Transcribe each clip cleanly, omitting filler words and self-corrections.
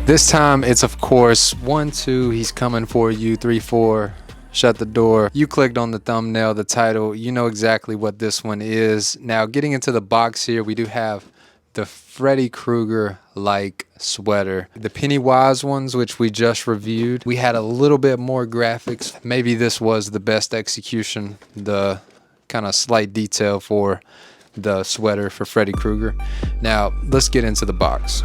This time it's of course 1, 2, he's coming for you, 3, 4, shut the door. You clicked on the thumbnail, the title, you know exactly what this one is. Now getting into the box here, we do have the Freddy Krueger like sweater. The Pennywise ones, which we just reviewed, we had a little bit more graphics. Maybe this was the best execution, the kind of slight detail for the sweater for Freddy Krueger. Now let's get into the box.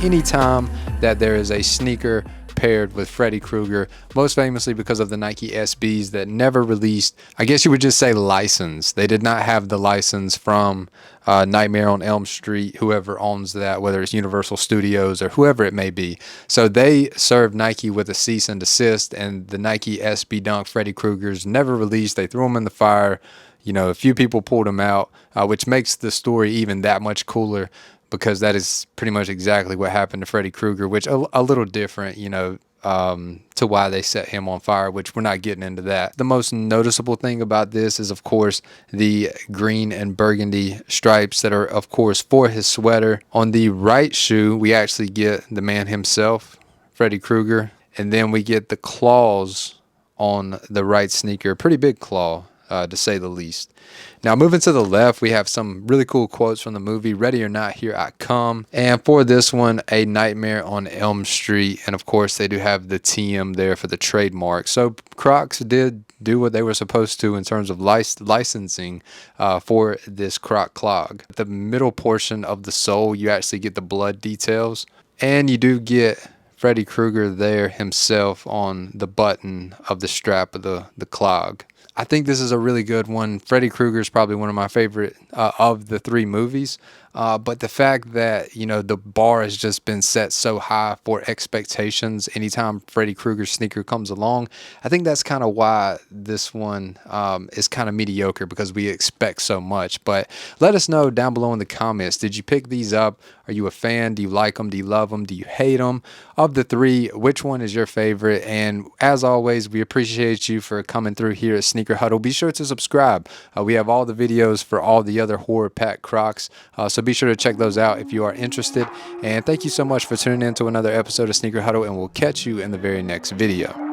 Anytime that there is a sneaker paired with Freddy Krueger, most famously because of the Nike SBs that never released, I guess you would just say license. They did not have the license from Nightmare on Elm Street, whoever owns that, whether it's Universal Studios or whoever it may be. So they served Nike with a cease and desist, and the Nike SB Dunk Freddy Kruegers never released. They threw them in the fire. You know, a few people pulled them out, which makes the story even that much cooler, because that is pretty much exactly what happened to Freddy Krueger, which a little different, you know, to why they set him on fire, which we're not getting into that. The most noticeable thing about this is, of course, the green and burgundy stripes that are, of course, for his sweater. On the right shoe, we actually get the man himself, Freddy Krueger, and then we get the claws on the right sneaker. Pretty big claw, to say the least. Now moving to the left, we have some really cool quotes from the movie Ready or Not, Here I Come. And for this one, A Nightmare on Elm Street. And of course they do have the TM there for the trademark. So Crocs did do what they were supposed to in terms of licensing for this Croc clog. The middle portion of the sole, you actually get the blood details, and you do get Freddy Krueger there himself on the button of the strap of the clog. I think this is a really good one. Freddy Krueger is probably one of my favorite of the 3 movies. But the fact that, you know, the bar has just been set so high for expectations anytime Freddy Krueger sneaker comes along, I think that's kind of why this one is kind of mediocre, because we expect so much. But let us know down below in the comments, did you pick these up? Are you a fan? Do you like them? Do you love them? Do you hate them? Of the 3, which one is your favorite? And as always, we appreciate you for coming through here at Sneaker Huddle. Be sure to subscribe. We have all the videos for all the other horror pack Crocs. So be sure to check those out if you are interested. And thank you so much for tuning in to another episode of Sneaker Huddle, and we'll catch you in the very next video.